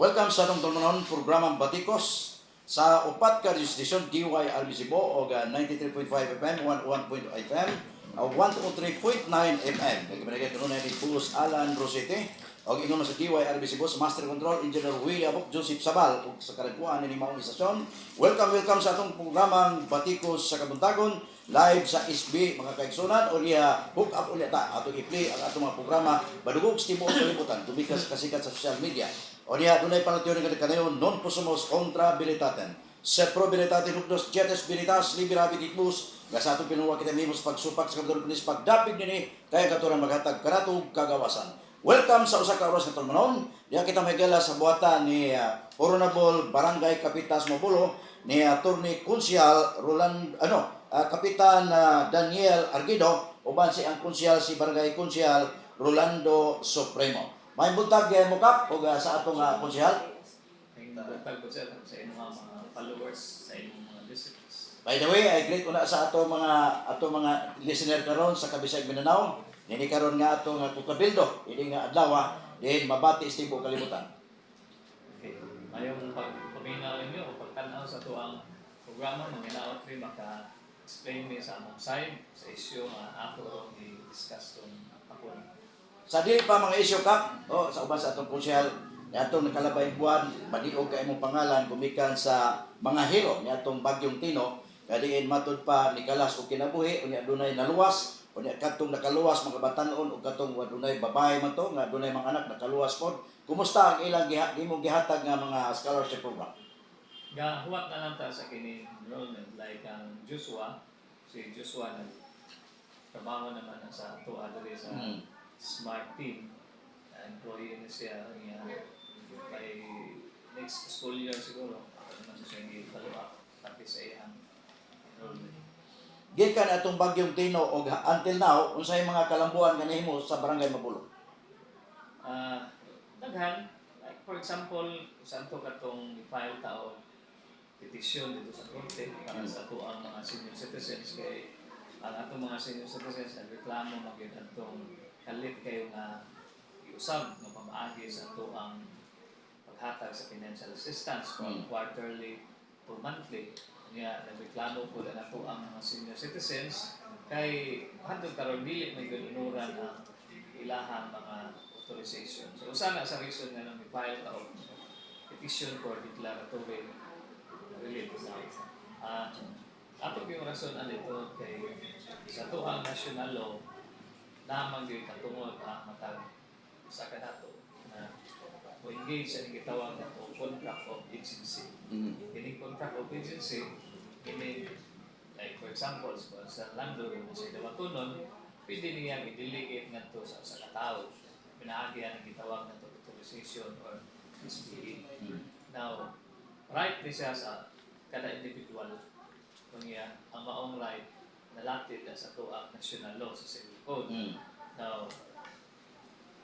Welcome sa atong tulumanon programang Batikos sa upat ka jurisdiction DYRB Cebu o 93.5 FM, 101.2 FM, 103.9 FM. Nagkabalagay ito na ni Pulos Alan Rosete o ingon sa DYRB Cebu sa Master Control Engineer William Abok Joseph Sabal o sa karagpuan ni Maong Istasyon. Welcome sa atong programang Batikos sa Kabuntagon live sa SB mga kaigsunan o niya hook up ulit ta atong i-play ang atong mga programa badugog sa tibuok kalibutan tumikas kasikat sa social media. O niya, dunay palatyon nga kanayon non posumos kontra bilitaten. Se pro bilitaten hukdos jetes bilitas libera bititmus nga sa atong pinuwa kita mimos pagsupak sa kabutang pulis pagdapig nini kaya katuran maghatag kanatog kagawasan. Welcome sa usa ka oras nga tulmanon. Diya kita magala sa buhatan ni Honorable Barangay Kapitas Mabulo ni Attorney Konsyal Roland Kapitan Daniel Argido uban si ang konsyal si Barangay Konsyal Rolando Supremo. May buntag mo kap o sa atong konsyal? May buntag po sir sa inyong mga followers, sa inyong mga listeners. By the way, I greet una sa atong mga listener karon sa Kabisag Mindanao. Nini karon nga atong kukabildo, ini nga adlaw din mabati sa tibuok kalibutan. Okay. Mayong pagpaminaw ninyo o pagtanaw sa tuang programa, manginaot rin maka-explain me sa among side sa issue nga ako i-discuss itong ako. Sa dili pa mga issue kap, sa uban sa atong konsyal, ni atong nakalabay buwan, madiog kay imong pangalan gumikan sa mga hero ni atong Bagyong Tino, kadiin matud pa ni Kalas o kinabuhi, unya adunay naluwas, unya katong nakaluwas mga batan-on o katong adunay babae man to, nga adunay mga anak nakaluwas pod. Kumusta ang ilang imong gihatag nga mga scholarship program? Huwag na lang ta sa kini enrollment like ang Joshua, si Joshua trabaho naman sa tuwa dali sa Smart Team, employee na siya by next school year siguro naman siya hindi follow up tapi sa iyang enrollment. Gikan atong Bagyong Tino og until now unsay mga kalambuan kanimo sa Barangay Mabulo? Daghan, like for example, santo katong i-file tao petition dito sa korte para sa ato ang mga senior citizens kay ang atong mga senior citizens nagreklamo magyud adtong kalit kayo nga iusab nga pamaagi sa ato ang paghatag sa financial assistance from quarterly to monthly. Nga nagreklamo po na ato ang mga senior citizens kay hantod karon dili may ginunuran ang ilahang mga authorization. So usa na sa reason nga nang i-file ta og petition for declaratory relief. Ato yung rason dito kay sa ato ang national law lamang yung katungod matag sa kanato na engage sa gitawag na contract of agency. Ini contract of agency, ini like for example, sa landlord na siya dawatunon, pwede niya i-delegate nga to sa katao. Pinaagyan ang gitawag na to authorization or SPA. Now, right ni siya sa kada individual kung ang maong right nalatid sa to ang national law sa civil code. Now,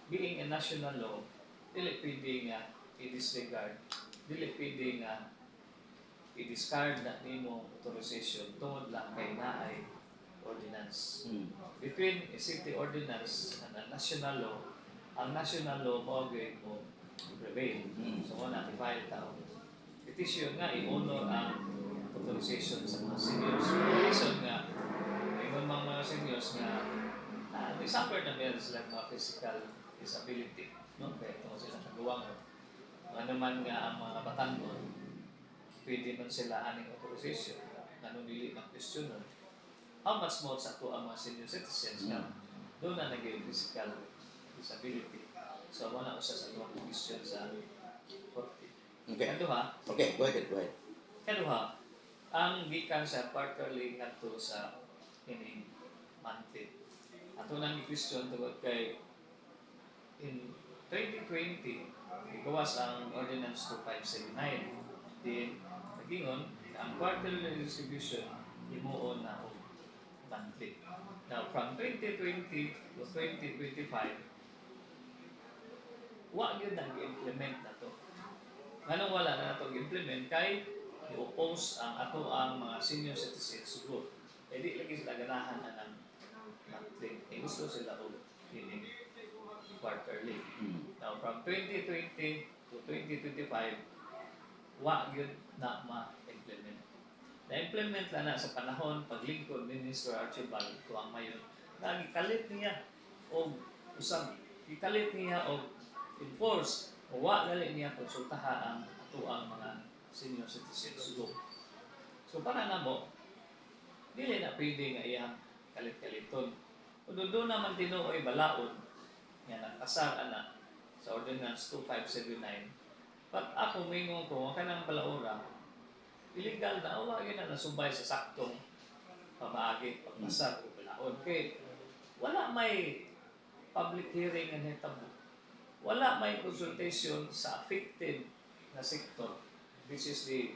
being a national law, dili pwede nga i-disregard, dili pwede nga i-discard na nimo authorization tungod lang kay naay ordinance. Between a city ordinance and a national law, ang national law mo prevail. So, wala i-file tao. Petition nga i-honor ang authorization sa mga seniors. Reason nga, mayroon mga seniors nga may suffer na meron sila mga physical disability. No? Kaya ito sila nagawa mo. Ano man nga ang mga batanon, pwede man sila aning authorization. Ganun dili ng question nun. How much more sa ito ang mga senior citizens nga doon na naging physical disability. So, wala ko sa mga question sa korte. Okay. Kaduha. Okay, go ahead. Kaduha, ang gikan sa quarterly nga to sa ini monthly. Ato nang i-question tungod kay in 2020, ikawas ang Ordinance 2579. Then, nagingon, ang quarterly distribution himuon na o monthly. Now, from 2020 to 2025, wag yun nag-implement na to. Anong wala na ito implement kay i-oppose ang ato ang mga senior citizens siguro. Hindi lagi sila ganahan na ng monthly. Gusto sila o quarterly. Now, from 2020 to 2025, wa gyud na ma-implement. Na-implement na sa panahon paglingkod ni Mr. Archibald Tuang Mayon. Nagikalit niya o usang ikalit niya o enforce o wa gali niya konsultaha ang atuang mga senior citizens group. So para na mo, dili na pwede nga iyang kalit-kaliton. Kung doon naman tinuoy balaod, nga nagpasar na sa Ordinance 2579, but ako mingon ko, ka ng balaura, illegal na, o yun na nasubay sa saktong pamaagi, pagpasar o balaod. Kaya wala may public hearing na hitabo. Wala may consultation sa affected na sektor. This is the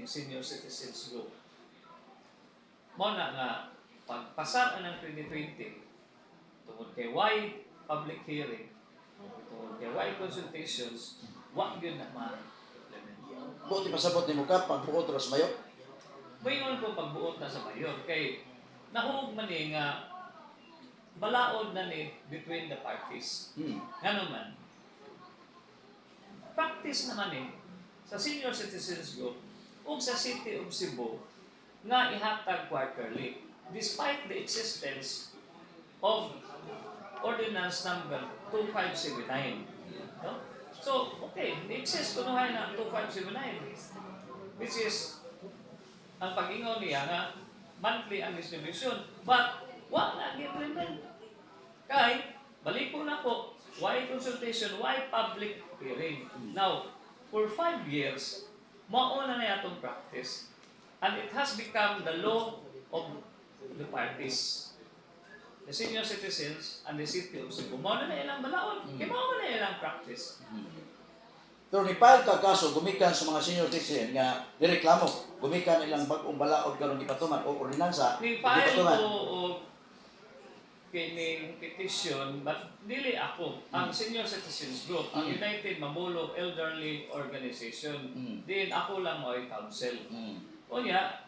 senior citizens group. Muna nga, pagpasar ng 2020, tungkol kay why public hearing, tungkol kay why consultations, wag yun na ma-implement. Buti pasabot ni mo ka, pagbuot ras mayo. Mayroon ko pagbuot na sa mayor, kay nahug man nga balaod na ni between the parties. Nga naman, practice naman sa senior citizens group o sa City of Cebu nga ihatag quarterly despite the existence of Ordinance number 2579. No? So, okay, ni-exist kunuhay na 2579 which is ang pag-ingaw niya nga monthly ang distribution but wa na implement. Kay balik po na po, why consultation, why public hearing? Now, for 5 years, mauna na itong practice. And it has become the law of the parties. The senior citizens and the City of Cebu. Mauna na ilang balaod. Kaya mauna na ilang practice. Pero ni-file ka kaso, gumikan sa mga senior citizen nga nireklamo. Gumikan ilang bagong balaod karon gipatuman o ordinansa. Ni-file ko o kining petition, but dili ako. Ang Senior Citizens Group, ang United Mamulo Elderly Organization, din ako lang mo council. O niya,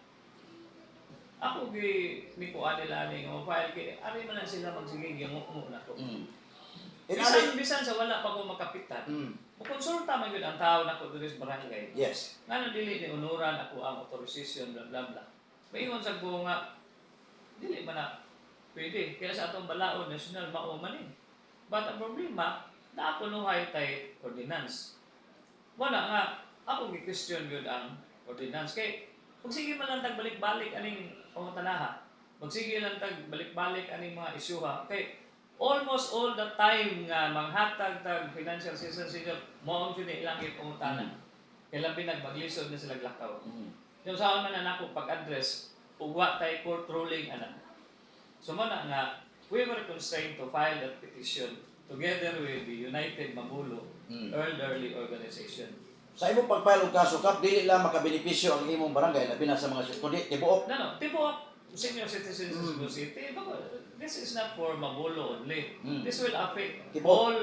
ako nikuha nila ni file kay ari man lang sila magsigig yung na ko. Bisan sa wala pa ko makapitan. Mukonsulta man yun ang tao na ko dito sa barangay. Yes. Nga dili ni unuran ako ang authorization, bla bla bla. Maingon sa ko nga, dili man na pwede. Kaya sa atong balaod national maumanin. But ang problema, na ako nuhay tay ordinance. Wala nga, ako gi-question yun ang ordinance. Kaya, kung sige man lang tagbalik-balik aning pangutanaha, magsige lang tagbalik-balik aning mga isyuha. Kaya, almost all the time nga manghatag tag financial assistance mo ang ilang ipangutana. Kaya labi nagbaglisod na sila lakaw. Yung saan man na ako pag-address, ugwa tay court ruling ana. So mana nga, we were constrained to file that petition together with the United Mamulo Elderly Organization. Sa imong pag-file og kaso kap dili lang makabenepisyo ang imong barangay labi na sa mga kundi tibuok. No, tibuok senior citizens of Cebu City. This is not for Mamulo only. This will affect all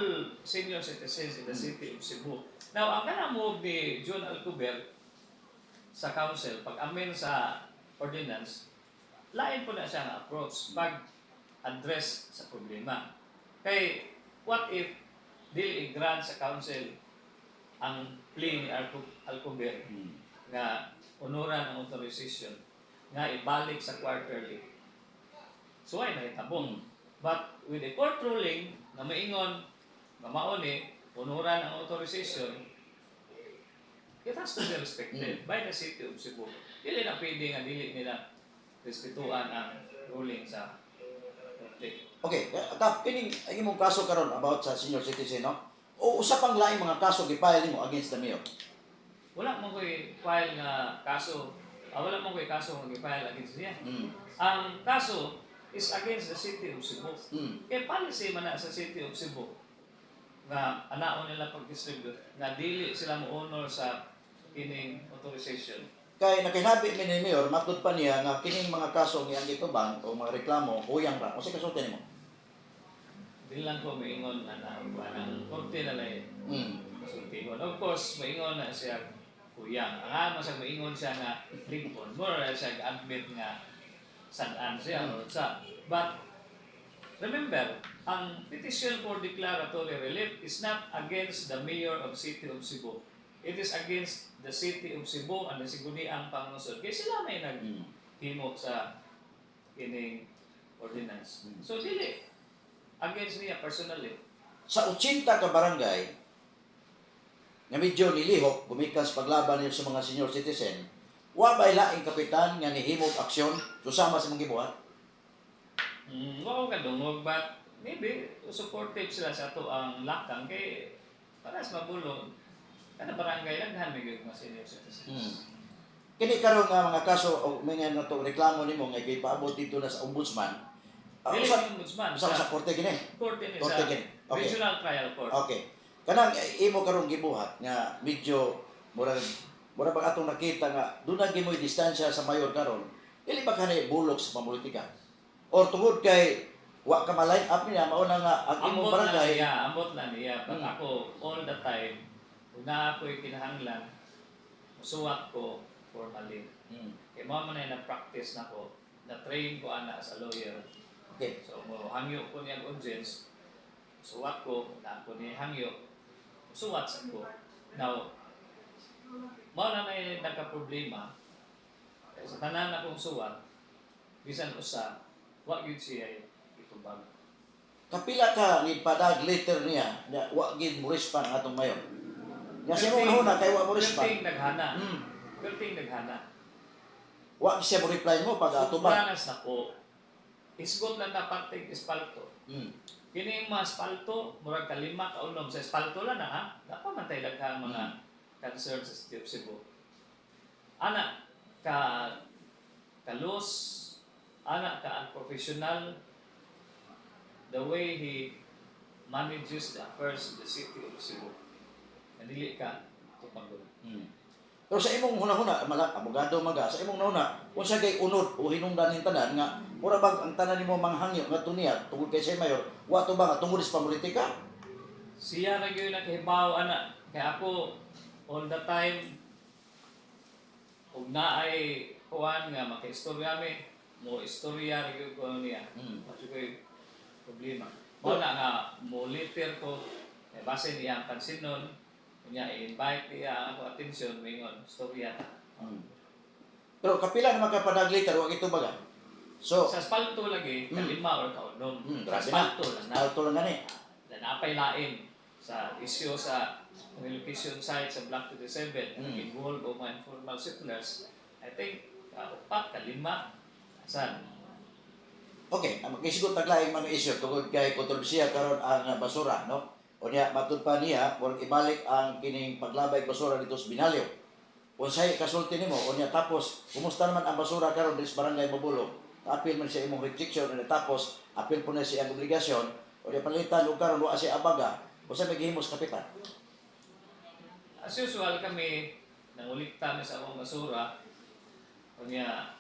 senior citizens in the City of Cebu. Now, ang kanang move ni John Alcober sa council, pag-amen sa ordinance, lain po na siya ang approach pag-address sa problema. Kay, what if dili i-grant sa council ang plea ni Alcober nga unuran ang authorization nga ibalik sa quarterly? So ay nahitabong. But with the court ruling na maingon nga mauni unuran ang authorization, it has to be respected by the City of Cebu. Dili na pwede nga dili nila respetuan ang ruling sa korte. Okay, kap kining imong kaso karon about sa senior citizen no? O usa pang laing mga kaso gi-file nimo against the mayor? Wala mo ko'y file nga kaso, wala mo ko'y kaso nga gi-file against niya. Ang kaso is against the City of Cebu. Kaya policy man na sa City of Cebu nga anaon nila pag-distribute nga dili sila mo honor sa kining authorization. Kay nakinabi mi ni mayor matud pa niya nga kining mga kaso nga gituban o mga reklamo huyang ra. Usa kasulti nimo? Dili lang ko maingon na ang korte na lay. Kasultingon. Of course, maingon na siya huyang. Ang ama sa maingon siya nga Lincoln. More siya admit nga saan siya or sa. But remember, ang petition for declaratory relief is not against the mayor of City of Cebu. It is against the City of Cebu and the Siguniang Pangungsod. Kaya sila may naghimo sa ining ordinance. So, dili. Against niya personally. Sa 80 ka barangay, nga medyo nilihok, gumikas paglaban niyo sa mga senior citizen, wa ba laing kapitan nga nihimog aksyon susama sa mga gibuhat? Wow ka dungog, but maybe supportive sila sa ato ang lakang kay para sa mabulong. Kada barangay daghan may gyud mga senior citizens. Kini karon nga mga kaso o mga nato reklamo nimo nga gipaabot dito na sa ombudsman. Dili Usa yung ombudsman sa korte gini. korte ni Korte sa gini. Okay. Regional Trial Court. Okay. Kanang imo karon gibuhat nga medyo murag ba atong nakita nga dunay gimoy distansya sa mayor karon. Dili ba kanay bulok sa pamolitika? Or tungod kay wa ka ma-line up niya mao na nga ang imong barangay. Ambot na niya. Pag ako all the time kung na ako'y kinahanglan, suwat ko formally. Kaya mo man na practice na ko, na-train ko ana as a lawyer. Okay. So, mo hangyo ko niya audience, suwat ko, na ako niya hangyo, suwat sa ko. Now, mao na may nagka-problema, sa tanan akong suwat, bisan usa, wa gyud siya itubag. Kapila ka ni padag letter niya na wa gid mo respond ang atong mayor. Nga siya mo na kay wa mo respond. Perting naghana. Perting naghana. Wa siya mo reply mo pag atubag. Subranas na ko. Isgot lang na patig espalto. Kini mga espalto, murag kalima kaunom sa espalto lang na ha. Dapat man tayo lang mga concerns sa City of Cebu. Ana ka-loose, ana ka-unprofessional, the way he manages the affairs of the City of Cebu. Nadili ka, tupanggol. Pero sa imong hunahuna, abogado maga, sa imong hunahuna, kung siya kay unod o hinungdan ng tanan nga, mura bang ang tanan nimo manghangyo nga tuniya tungod kay siya mayor, wa to ba nga tungod sa politika? Siya na gyud nakahibaw ana, kaya ako all the time ug naay kuan nga makaistorya mi, mo istorya gyud ko niya. Kasi ko'y problema. Mo na nga mo liter ko, base niya ang pansinon, kunya i-invite niya ako atensyon mingon istorya ta. Pero kapila naman ka padag letter, wa ito baga. So, Sa espalto lagi, kalima or kaunom. Sa grabe na. espalto lang na. Auto lang gani. Na napay lain sa isyu sa relocation site sa Block 27 involved o mga informal settlers. I think upat ka lima saan. Okay, magkisigot taglaing mga issue tungod kay kontrobersiya karon ang basura, no? O niya matud pa niya, kung ibalik ang kining paglabay basura dito sa Binalyo. Kung sa'yo kasulti nimo, o niya tapos, kumusta naman ang basura karon dito sa Barangay Mabulog? Apil man siya imong restriction, o niya tapos, apil po na siya ang obligasyon, o niya palitan, o karon wa siya abaga, o sa maghihimos kapitan. As usual kami, nangulikta mi sa among basura, o niya,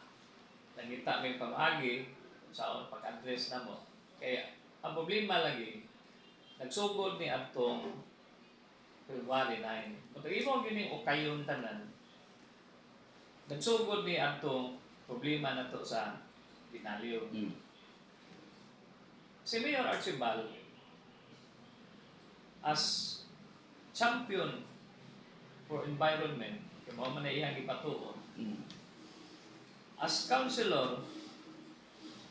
nangita mi pamagi, sa akong pag-address na mo. Kaya, ang problema lagi, nagsugod ni atong February 9. Kung imo gining ukayon tanan, nagsugod ni atong problema na to sa Binalyo. Si Mayor Archibald, as champion for environment, kung mo man na iyang ipatuon, as councilor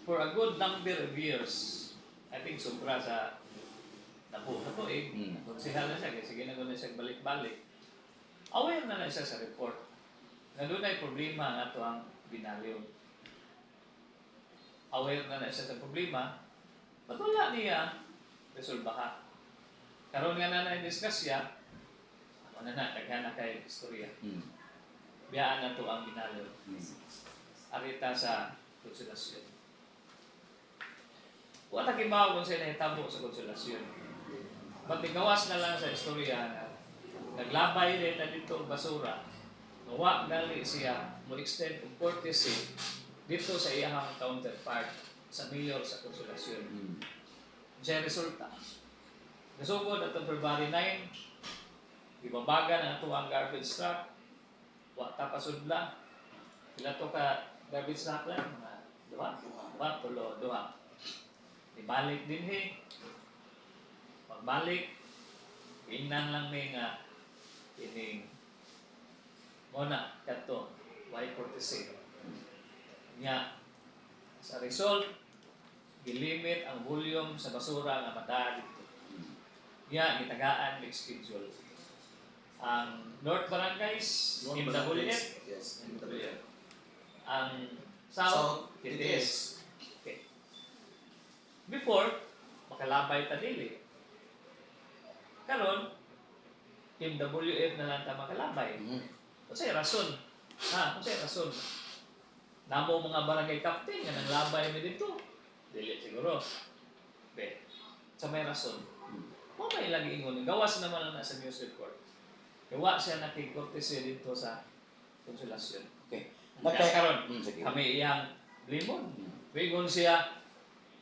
for a good number of years, I think sobra sa napo eh. Konsehal na siya, kasi sige na na siya balik-balik. Aware na siya sa report na doon ay problema nga ito ang Binalyo. Aware na siya sa problema, ba't wala niya resolbaha? Karoon nga na na-discuss siya, ano na, daghan na kay istorya. Biyaan na ito ang Binalyo. Arita sa konsolasyon. Wala kibaw kung sila hitabo sa konsolasyon. Patigawas na lang sa istorya na naglabay rin na dito ang basura. Nawa gali siya mo extend of courtesy dito sa iyahang counterpart sa mayor sa konsolasyon. Siya resulta. Nasugod at February 9, ibabaga na ito ang garbage truck. Wata pasudla. Pila to ka garbage truck lang? Duha? Duha, tulo, duha. ibalik din pagbalik, ingnan lang may nga, ining, muna, kato, why courtesy. Nga, sa result, gilimit ang volume sa basura nga mata dito. Nga, gitagaan ng schedule. Ang North Barangays, MWF, Yes, MWF. ang South, TTS. Okay. Before, makalabay ta dili. Karon, MWF na lang ta makalabay. Kasi rason. Kasi rason. Namo mga barangay captain nga nang labay mi dito. Dili siguro. Sa may rason. Mo may lagi ingon, gawas naman na sa news report. Gawa siya nakikورtesy dito sa konsulasyon. Okay. Kaya karon, Sige. kami iyang limon. Wingon siya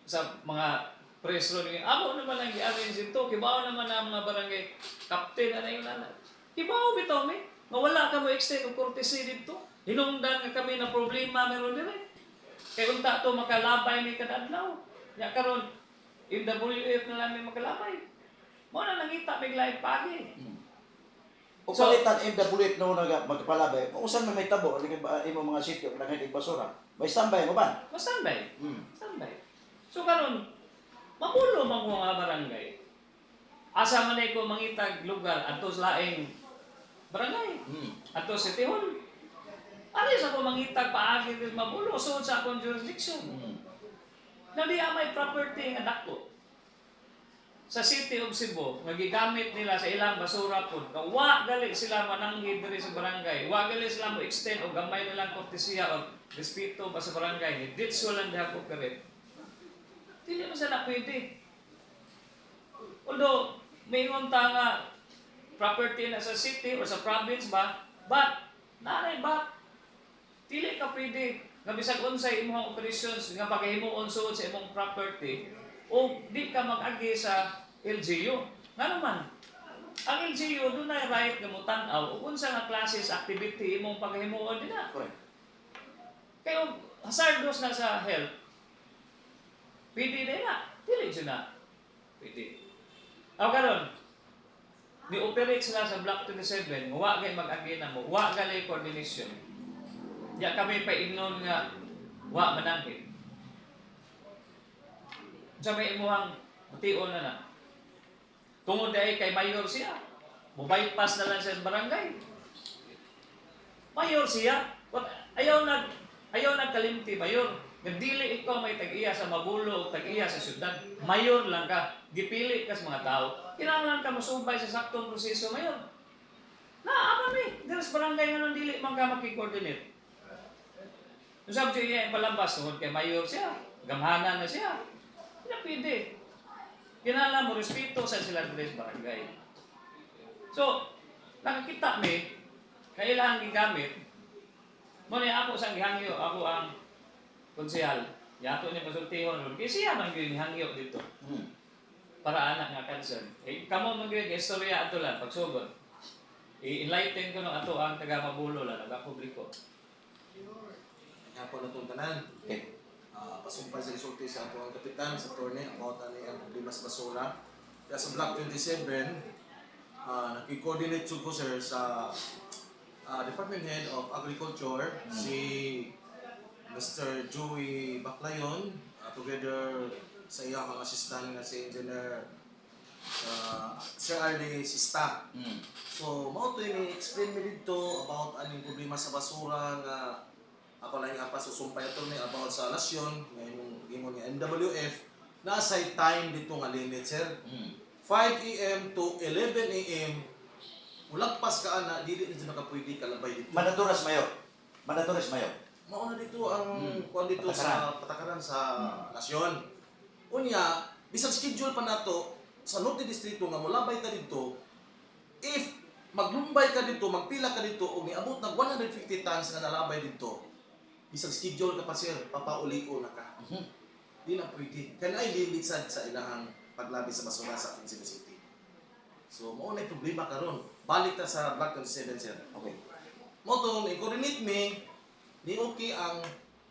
sa mga press room, amo naman ang i-arrange dito, kibaw naman ang mga barangay captain na yun na. Kibaw bitaw mi, mawala ka mo extend og courtesy dito. Hinungdan nga kami na problema meron dire. Kay unta to makalabay mi kada adlaw. Nya karon MWF na lang may makalabay. Mo na nangita mig live pagi. O palitan MWF no magpalabay. Usan man may tabo imo mga sitio naghilig basura. May standby mo ba? Standby. Standby. So karon magulo man ko nga barangay. Asa man ay ko mangitag lugar ato sa laing barangay. Ato sa Tihon. Ari sa ko mangitag paagi din magulo sud sa akong jurisdiction. Nabi may property nga dako. Sa City of Cebu, nga gigamit nila sa ilang basura pod. Wa gali sila mananghid diri sa barangay. Wa gali sila mo extend o gamay nilang kortesiya o respeto pa sa barangay. Ditso lang diha ko karet. Dili mo sila pwede. Although, may ta nga property na sa city o sa province ba, but, dili ka pwede nga bisag unsay imong operations nga paghimuon suod sa imong property o di ka mag-agi sa LGU. Nga naman, ang LGU doon na right nga mo tan-aw o unsa nga klase sa activity imong paghimuon din na. Correct. Kaya hazardous na sa health, pwede na na. Dili siya na. Pwede. Aw karon, ni-operate sila sa Block 27, wa gay mag-agi na mo, wa gali coordination. Diya kami pa ignon nga, wa manangkit. Sa may imuhang mation na na. Tungod ay kay mayor siya, mo-bypass na lang sa barangay. Mayor siya, ayaw nagkalimti, mayor. Nagdili ikaw may tag-iya sa magulo o tag-iya sa syudad. Mayor lang ka. Gipili ka sa mga tao. Kinahanglan ka masubay sa saktong proseso, mayor. Naama mi. Dili sa barangay nga nang dili man ka makikoordinate. Yung sabi siya yung palambas, tungod kay mayor siya. Gamhanan na siya. Hindi na pwede. Kinahanglan mo respeto sa sila dili sa barangay. So, nakakita mi, kailangan gigamit. Muna ako sang gihangyo, ako ang konsehal. Yato ni pasultihon ron. Kasi siya man gyud hangyo dito. Para anak nga concern. Kamo man gyud istorya ato lang pagsugod. I-enlighten ko no ato ang taga Mabulo lang naga publiko. Hapon na itong tanan. Okay. Pasumpay sa isulti sa ato ang kapitan sa torne about ani ang problema sa basura. Kaya sa Block 27, nakikoordinate ko sir sa Department Head of Agriculture, si Mr. Joey Baclayon, together sa iyang mga assistant na si Engineer Sir Arlie Sista. So, mao to ni-explain mi dito about aning problema sa basura nga ako lang nga pasusumpay ito ni about sa lasyon ngayong gimon ni NWF na say time dito nga limit sir. 5 AM to 11 AM ulagpas ka ana dili na sila pwede kalabay dito. Mandatoras mayor. Mandatoras mayor. Mao na dito ang kuan dito sa patakaran sa nasyon. Unya, bisag schedule pa nato sa Norte Distrito nga molabay ka dito, if maglumbay ka dito, magpila ka dito o niabot ng 150 tons nga nalabay dito, bisag schedule ka pa sir, papauliko na ka. Di na pwede. Kaya ay limit sa ilahang paglabi sa basura sa Cebu City. So, mao na problema karon. Balik ta sa Block 27 sir. Okay. Mo to, i-coordinate me, ni okay ang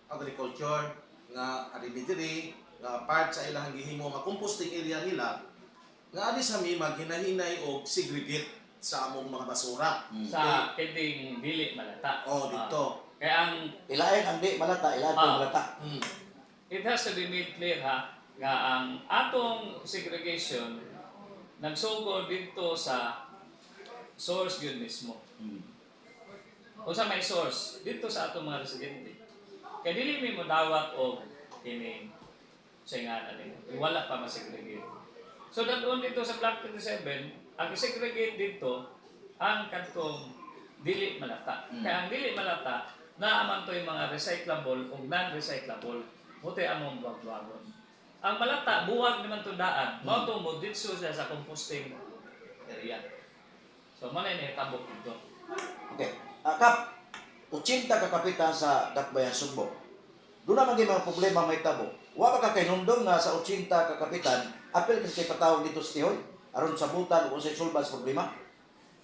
agriculture nga arimidiri part sa ilang gihimo nga composting area nila nga ani sa mi maghinahinay og segregate sa among mga basura. Sa pwedeng dili malata. Oh, dito. Kaya ang Ilain ang di malata, ilain Ah. ang malata. it has to be made clear ha nga ang atong segregation nagsugod dito sa source yun mismo. Kung sa may source, dito sa atong mga residente. Kaya dili mi mo dawat o kini sa ingana nila. Wala pa masegregate. So doon dito sa Block 37, ang segregate dito, ang kantong dili malata. Kaya ang dili malata, naaman to yung mga recyclable o non-recyclable. Buti among buwag-buwagon. Ang malata, buwag naman to daan. Mao to mo dito siya sa composting area. So manay na itabok dito. Okay. Kap, 80 ka kapitan sa Dakbayan Sugbo. Doon naman yung mga problema may tabo. Wa ba ka kay nundong nga sa 80 ka kapitan, apel kasi kay patawag dito sa Tihoy, aron sa butan o sa sulbas problema.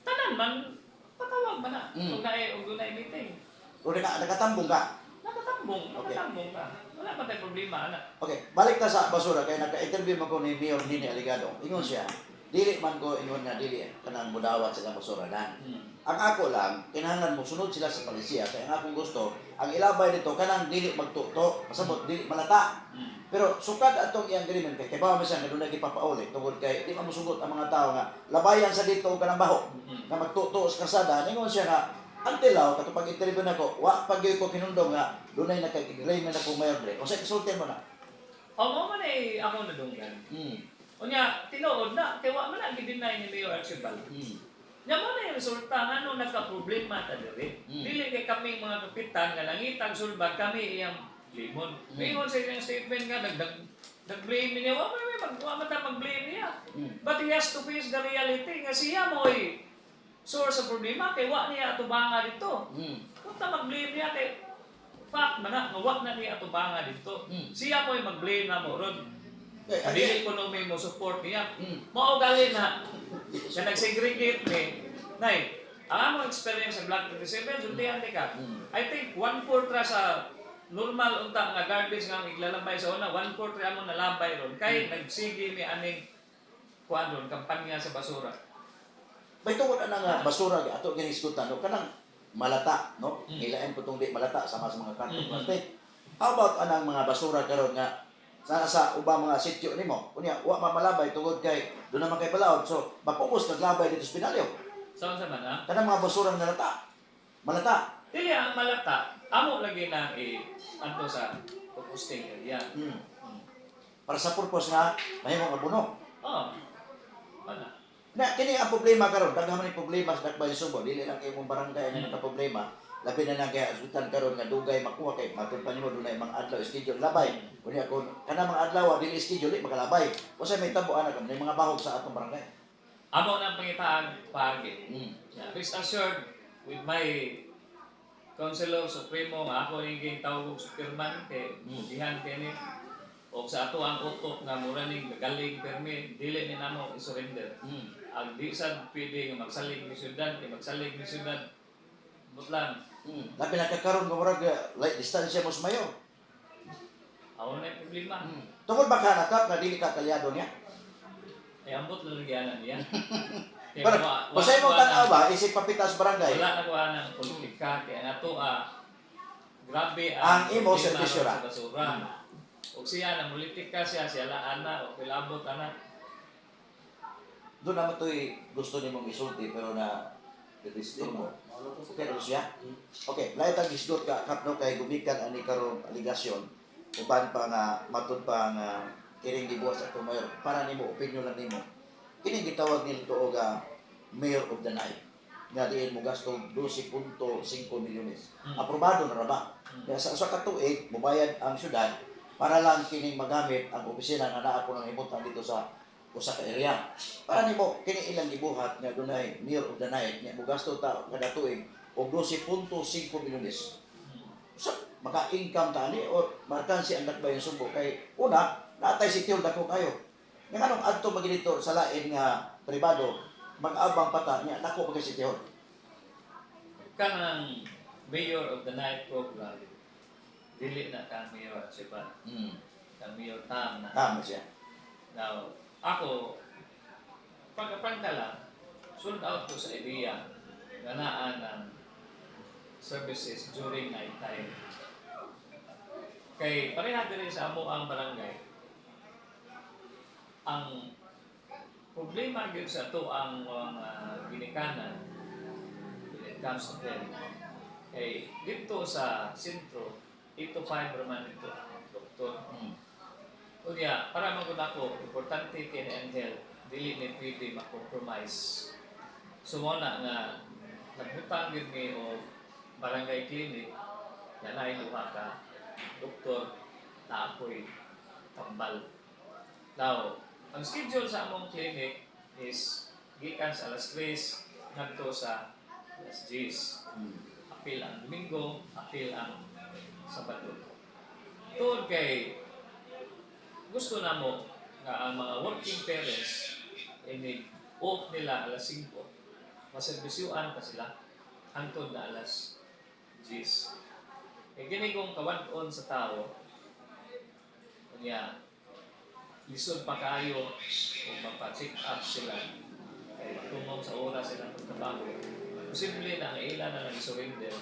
Tanan man, patawag man na. Kung na meeting. O nakatambong ka. Nakatambong ka. Wala pa tayong problema, anak. Okay, balik ta sa basura kay naka-interview man ko ni Mayor Nini Aligado. Ingon siya, dili man ko ingon nga dili kanang mudawat sa basura nan. Ang ako lang, kinahanglan mo sunod sila sa palisiya kay ang akong gusto, ang ilabay nito kanang dili magtuto, pasabot dili malata. Pero sukad atong iyang agreement kay bawa man siya nga dunay gipapauli tungod kay di man mosugot ang mga tao nga labayan sa dito og kanang baho nga magtuto sa kasada. Ingon siya nga until now kato pag interview nako, wa pag ko kinundong nga dunay naka-agreement ako mayor dre. O sa consultant mo na. O mo man ay ako nadunggan. Unya tinuod na kay wa man na gidinay ni Mayor Archibald. Nya mo na yung resulta nga nung nagka-problema ta diri. Dili kay kami mga kapitan nga langitang sulbad kami iyang limon. Mayroon sa iyang statement nga nag-blame niya. Wa may mag-blame niya. But he has to face the reality nga siya mo source sa problema kay wa niya atubanga dito. Kung ta mag-blame niya kay fact man na wa na niya atubanga dito. Siya mo mag-blame na mo ron. Dili economy mo support niya. Mao gali na siya nag-segregate ni. Nay, ang among experience sa Block 37, sultihan ka. I think 1/4 ra sa normal unta nga garbage nga iglalambay sa una, 1/4 ra mo nalambay ron. Kay nagsige ni aning kuan ron kampanya sa basura. May tungod na nga basura gi ato gini iskutan no kanang malata no. Ilain po tong di malata sama sa mga karton plastic. How about anang mga basura karon nga sa ubang mga sityo nimo? Unya wa mamalabay tungod kay do naman kay balaod. So mapokus naglabay dito sa Pinalyo. Saan sa man ha? Kanang mga basura nga malata. Malata. Dili ang malata, amo lagi na anto sa composting area. Para sa purpose nga mahimong abono. Oh. Mana? Na kini ang problema karon, daghan man problema sa Dakbayan Sugbo, dili lang kay imong barangay nga nagka-problema. Labi na lang kay asutan karon nga dugay makuha kay matun pa nimo dunay mga adlaw schedule labay. Kunya kun kana mga adlaw dili schedule di makalabay. Usa may tabo ana kam mga bahog sa atong barangay. Amo nang pangitaan paagi. Rest assured with my Councilor Supremo nga ako yung tawag superman kay mugihan kini o sa ato ang utok nga mura ning galing permi dili ni namo i-surrender. Ang di sad pwede nga magsalig ni syudad kay magsalig ni syudad butlan. Labi na kakaron nga murag like distansya mo sa mayor. Aw na yung problema. Tungod ba ka nakap nga dili ka kalyado niya? Ay ambot na lagyanan niya. Pero pasay mo tanaw ba isip papitas barangay? Wala na kuha ng politika kaya nato grabe Ang imo problema serbisyo ra. sa basura. O siya na politika siya laan na o kilabot na. Doon naman to'y gusto ni mong isulti pero na distur mo. Okay rin siya? Okay, lahat ang isdot ka kapno kay gumikan ani karong aligasyon uban pa nga matud pa nga kiring gibuhat sa mayor para nimo opinion lang nimo. Kini gitawag nila og Mayor of the Night nga diin mo gasto 12.5 milyones. Aprobado na ra ba? Kaya sa ka tuig mobayad ang syudad para lang kining magamit ang opisina nga naa ko nang himutan dito sa usa ka area. Para nimo kini ilang gibuhat nga dunay Mayor of the Night nya mogasto ta kada tuig og 12.5 milyones. So maka-income tani o markansi ang Dakbayan Sugbo kay una natay sityo dako kayo. Nga anong adto magdito sa lain nga pribado mag-abang pata nya dako pag sityo. Kanang Mayor of the Night program dili na ka Mayor Archibald. ng Mayor Tam na. Tama siya. Now, ako, pagkapangka lang, sold out ko sa idea ganaan ng services during night time. Kay pareha din sa amo ang barangay. Ang problema gyud sa to ang mga ginikanan when it comes to them. Kay dito sa sentro, 8 to 5 raman ito ang doktor. Kunya, para magud ako, importante kay ang health, dili ni pwede ma-compromise. Sumuna nga nagbutang gyud mi o barangay clinic, yanay duha ka doktor na ako'y tambal. Now, ang schedule sa among clinic is gikan sa alas 3 ngadto sa alas 10. Apil ang Domingo, apil ang Sabado. Tungod kay gusto na mo nga ang mga working parents ini off nila alas 5. Maserbisyuan pa sila hangtod na alas 10. Eh gini kong kawan-on sa tao, kanya lisod pa kayo kung magpa-check up sila kay tungong sa oras silang pagtrabaho. Posible na ang ilan na nag-surrender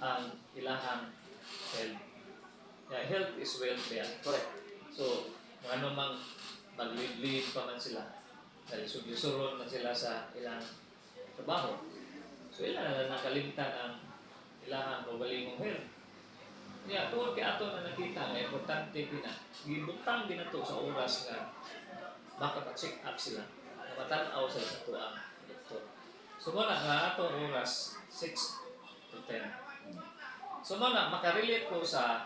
ang ilahang health. Yeah, health is wealth yan. Correct. So, ano mang mag-lead pa man sila, dahil suron na sila sa ilang trabaho. So, ilan na nakalimtan ang ilahang kabalingong health. Yeah, tuwag kay ato na nakita nga importante pina. Gibutang din ato sa oras nga makapa-check up sila. Matanaw sila sa tuang doktor. So muna nga ato oras 6 to 10. So muna makarelate ko sa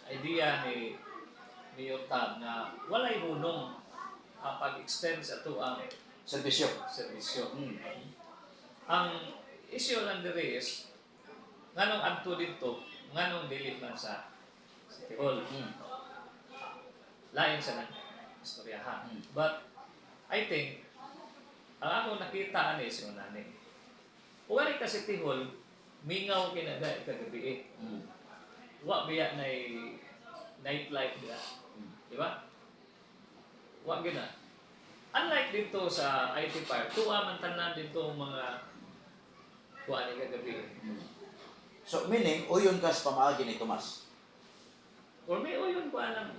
idea ni Mayor Tab na walay hunong ang pag-extend sa tuang Serbisyo. serbisyo. Ang issue lang diri is nganong adto dito nganong dili man sa City Hall. Lain sa nang istoryahan. But I think ang ako nakita ani si Unani. Uwari ka City Hall, mingaw kinaga kagabi. Wa biya na nightlife dia. Di ba? Wa gina. Unlike dito sa IT Park, tuwa man tanan dito mga kuan ni kagabi. So, meaning, uyon ka sa pamaagi ni Tomas. Or may uyon kuan lang.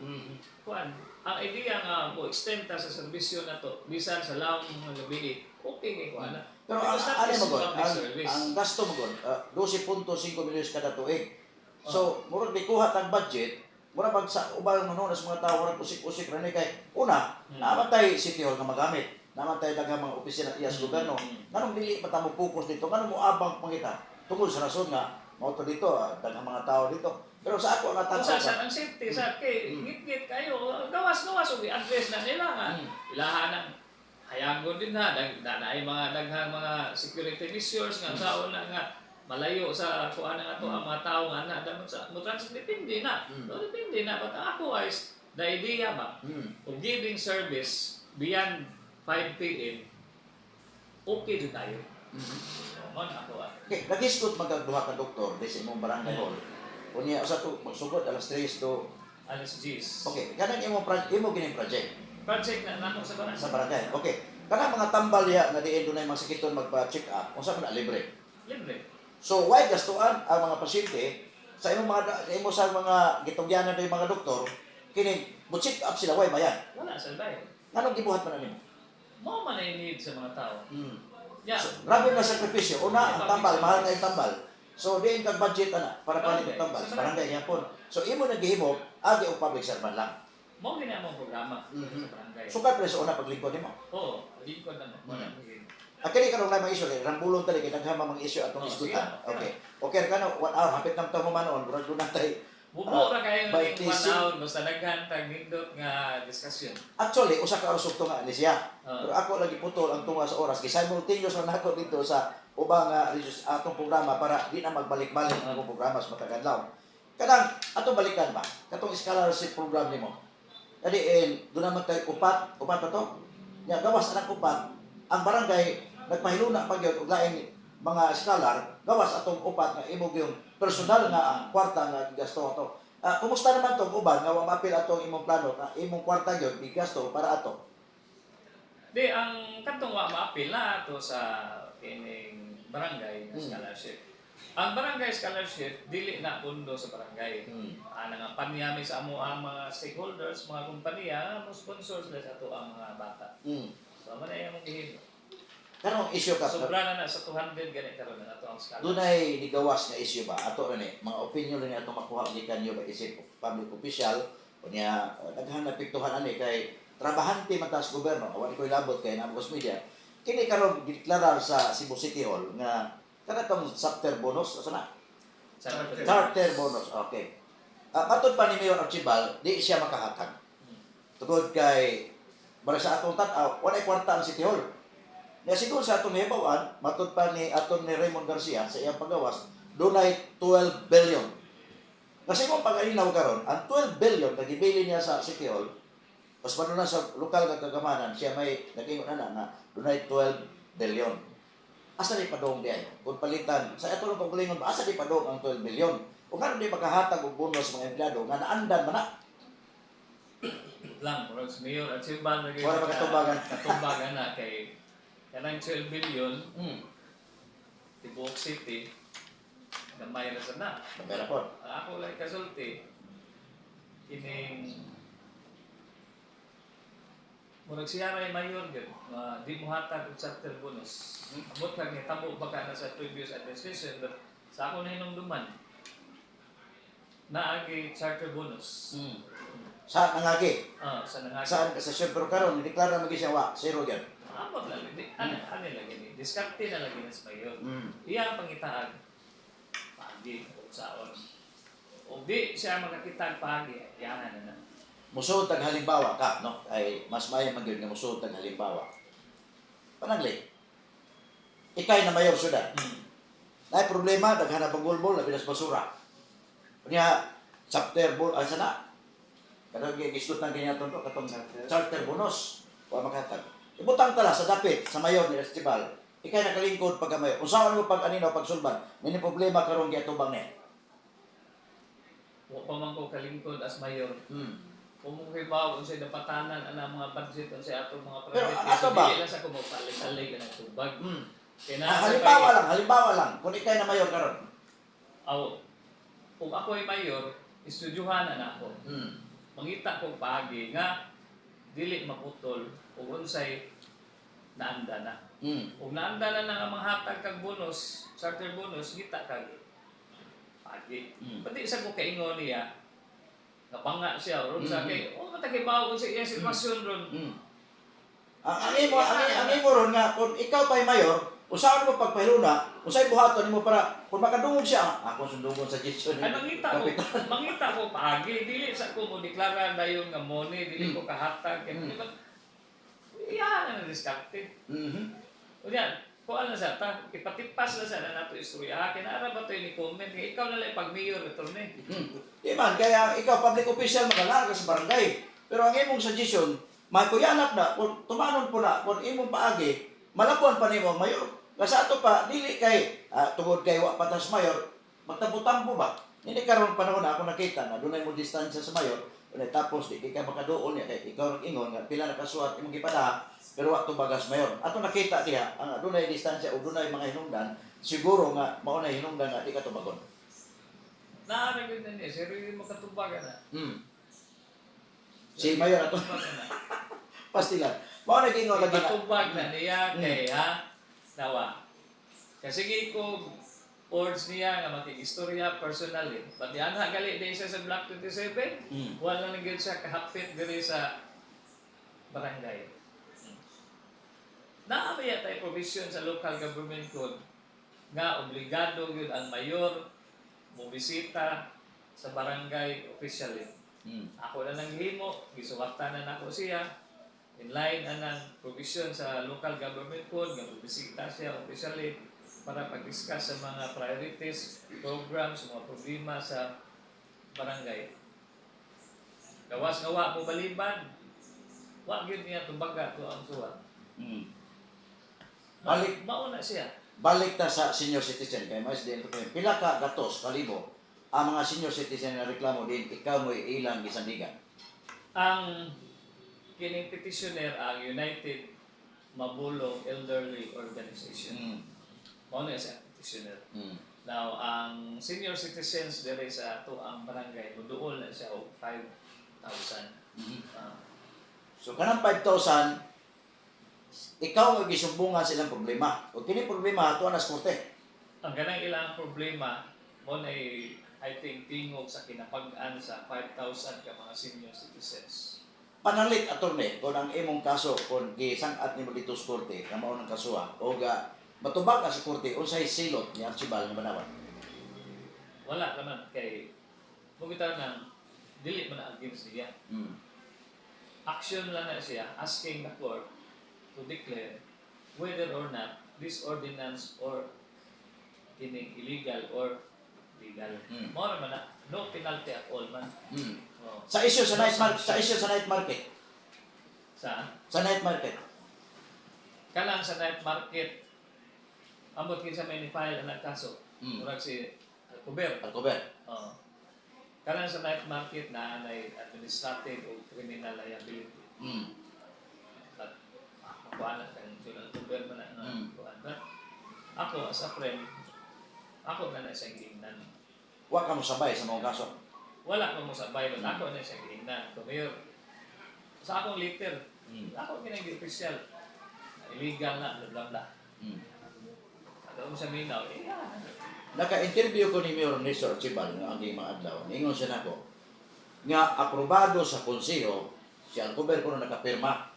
Kuan. Ang idea nga mo extend ta sa serbisyo na to, bisan sa lawom mga gabi, okay kay kuan na. Pero ang ang gasto mo gud, 12.5 milyon kada tuig. So, murag di kuha tag budget, murag pag sa ubang manuna sa mga tao murag usik-usik ra ni kay una, namatay City Hall nga magamit. Namatay daghang mga opisina iyas gobyerno. Nganong dili pa ta mo focus dito? Nganong mo abang pangita? Tungod sa rason nga mao to dito, daghang mga tao dito. Pero sa ako nga Sa ang safety sa kay git kayo gawas-gawas og i-address na nila nga ilahanan hayagon din na ay mga daghang mga security measures nga saon na nga malayo sa kuan nga to ang mga tawo nga na dapat sa mo depende na. Depende na but ako is the idea ba of giving service beyond 5 p.m. okay din tayo. Mon ako okay, nagisgot magduha ka doktor di sa imong barangay hall. Unya usa to magsugod alas 3 to alas 10. okay, kanang imo gining project Project na nako sa barangay. sa barangay. Okay. Kanang mga tambal ya nga diin dunay mga sakiton magpa-check up, unsa man na libre. Libre. So why gastuan ang mga pasyente sa imong sa mga gitugyanan ng mga doktor kini mo check up sila why bayan. Wala sa bayan. Nganong gibuhat man nimo? Mao man ay need sa mga tao. Yeah. So, grabe na sakripisyo. Una, ang tambal, mahal na yung tambal. So, diin kag budget na para palit ang tambal. Sa barangay yapon. So, imo naghihimo, agi o public servant lang. Mao gina mo programa sa barangay. Sukat pre sa una paglingkod nimo. Oo, lingkod na mo. Kini kanong may issue kay rambulon tali kay daghang mga issue atong isgutan. Okay. Okay kano 1 hour hapit nang tawo manon, murag do natay. Bubo ra kayo by ng 1 TC. hour basta daghan tag nindot nga discussion. Actually, usa ka usog tunga ni siya. Pero ako lagi putol ang tunga sa oras. Kay simultaneous man ako dito sa ubang atong programa para di na magbalik-balik ang akong programa sa matag adlaw. Kadang atong balikan ba? Katong scholarship program nimo. Kadi doon naman tayo upat pa to. Nya gawas anang upat. Ang barangay nagpahiluna pag yun og laing mga scholar gawas atong upat nga imog yung personal nga kwarta nga gasto to. Kumusta naman tong uban nga wa mapil atong imong plano na imong kwarta gyud igasto para ato? Di, ang katong wa maapil na ato sa kining barangay na scholarship. Ang barangay scholarship, dili na pundo sa barangay. Nga panyami sa amo ang mga stakeholders, mga kumpanya, mo sponsor sila sa ato ang mga bata. So, manay ang gihimo. Kanong issue ka? Sobra na sa 200 ganit karon na ato ang scholarship. Dunay nigawas nga issue ba? Ato ni mga opinion rin ato makuha gikan yo ba isip public official unya daghan na piktuhan ani kay trabahante matas gobyerno awan ko ilabot kay na Ambos Media. Kini karon gideklarar sa Cebu City Hall nga kanatong chapter bonus asa na? Charter bonus. Okay. Matod pa ni Mayor Archibald, di siya makahatag. Tungod kay para sa atong tanaw, walay kwarta ang City Hall. Nga siguro sa atong hibawan, matod pa ni aton ni Raymond Garcia sa iyang paggawas, dunay 12 billion. Kasi kung pag-alinaw karon, ang 12 billion na gibili niya sa City Hall, mas na sa lokal nga kagamanan, siya may nag-ingon na dunay 12 billion. Asa di padong diay? Kung palitan, sa ito lang pagkulingon ba, asa di padong ang 12 billion? Kung ano di makahatag og bonus sa mga empleyado, nga naandan man na. Lang, pero sa Mayor at Simban, Wala makatumbagan. katumbagan na kay kanang 12 billion, Tibuok City, gamay na sa na. Kamera po. Ako lang kasulti, kining murag siya may mayor gud, di mo hatag og charter bonus. Amot lang ni tamo baka na sa previous administration, but sa ako na hinumduman, naagi charter bonus. Sa nangagi. Sa nangagi. Saan ka sa siyempre pero karon deklara magi siya wa zero gyud. Amot lang, ano lagi ni, diskarte na lagi na sa mayor. Iya ang pangitaag, pagi, o saon. O di siya makakitag pagi, yan na. Musuod tag halimbawa ka, no? Ay mas mayo man gyud nga musuod tag halimbawa. Panangli. Ikay na mayor syudad. Nay problema daghan na pagbulbol labi na sa basura. Unya chapter bol asa na? Kada gigisgutan kanya to katong charter bonus wa makatag. Ibutang tala sa dapit sa mayor ni Estibal. Ikay nakalingkod pagka mayor. Usawan mo pag anino pagsulban. May problema karon giatubang ni. Wa pa man ko kalingkod as mayor. Kung mo hibaw unsay dapatanan ana mga budget unsay ato mga Pero priorities. ato ba? Dili lang sa kumapalit-alit ka ng tubag. Kaya Halimbawa lang. Kung ikay na mayor karon. Kung ako ay mayor, istudyuhan na ako. Mangita kong paagi nga dili maputol ug unsay naanda na. Kung naanda na ang mga hatag kag bonus, charter bonus, kita kag pagi. Pati sa ko kaingon niya, napanga siya ron sa kay matagibaw ko sa iyang sitwasyon ron. Ang imo ron nga kung ikaw pa'y mayor, usahan mo pagpahiluna, usay buhaton nimo para kung makadungog siya, ako sundungon sa gestion. Ay mangita ko paagi, dili sa ko mo deklara dayon nga money, dili ko kahatag kay di ba? Iyan na diskarte. Unya, ko ano sa ta, ipatipas na sa nato istorya. Kinara ba to ni comment kay ikaw na lang pag mayor ito ni. Di man kaya ikaw public official magalarga sa barangay. Pero ang imong suggestion, makuyanap na kung tumanon po na kung imong paagi, malapuan pa nimo ang mayor. Kasi ato pa dili kay tungod kay wa patas mayor, magtampo-tampo ba? Hindi karon panahon na ako nakita na dunay mo distansya sa mayor. Tapos di ka makaduol niya kay ikaw ingon nga pila na kasuwat imong gipadaha pero wa bagas mayor. Ato nakita diha ang dunay distansya o dunay mga hinungdan siguro nga mao na hinungdan nga di ka tubagon. Naara gyud ni sir makatubagan na. Si mayor ato pastilan. Mao na gingon lagi na. Matubag na niya kay nawa. Kasi ko boards niya nga makikistorya personally. But yan gali din siya sa Block 27. Wala na gyud siya kahapit diri sa barangay. Naabaya tayo provision sa local government code nga obligado gyud ang mayor mo bisita sa barangay officially. Ako na nang himo, gisuwatan na nako siya in line anang provision sa local government code nga bisita siya officially para pag-discuss sa mga priorities, programs, mga problema sa barangay. Gawas nga wa mo baliban, wa gyud niya tumbaga to ang suwat. Mauna siya. Balik ta sa senior citizen kay mas din pila ka gatos kalibo ang mga senior citizen na reklamo din, ikaw mo ilang gisandigan. Ang kining petitioner ang United Mabulong Elderly Organization. Mm. Mao na siya petitioner. Mm. Now, ang senior citizens dere sa ato ang barangay muduol na siya og 5,000. Mhm. Ah, So kanang 5,000, ikaw ang gisumbungan sa ilang problema. O kini problema ato na sa korte. ang kanang ilang problema mo na I think tingog sa kinapag-an sa 5,000 ka mga senior citizens. Panalit attorney kung ang imong kaso kung gisang-at nimo dito sa korte nga mao nang kasuha o ga matubag ka sa korte unsay silot ni Archibald nga banawan. Wala naman kay mugitaw nang dili man na against niya. Mm. Action lang na siya asking the court to declare whether or not this ordinance or kining illegal or legal. Mm. Mo naman na no penalty at all man. Mm. Oh. Sa issue sa night market, Saan? sa night market. Kanang sa night market ambot kinsa may ni-file ang kaso. Mm. Murag si Alcober. Alcober. Oh. Kanang sa night market na ay administrative o criminal liability. Mm. But ako anak kan sila Alcober man na Mm. kuan. But ako as a friend, ako na sa gihingnan. Wa ka mo sabay sa mga kaso. Wala ko mo sa Bible, ako na sa gihingnan. So mayor, sa akong letter, Mm. ako kinag-official. Illegal na, blah blah blah. Mm. Ako mo sa minaw, Naka-interview ko ni Mayor Nestor Archibald nga ang mga adlaw. Ingon siya nako nga aprobado sa konseho si Alcober kuno nakapirma.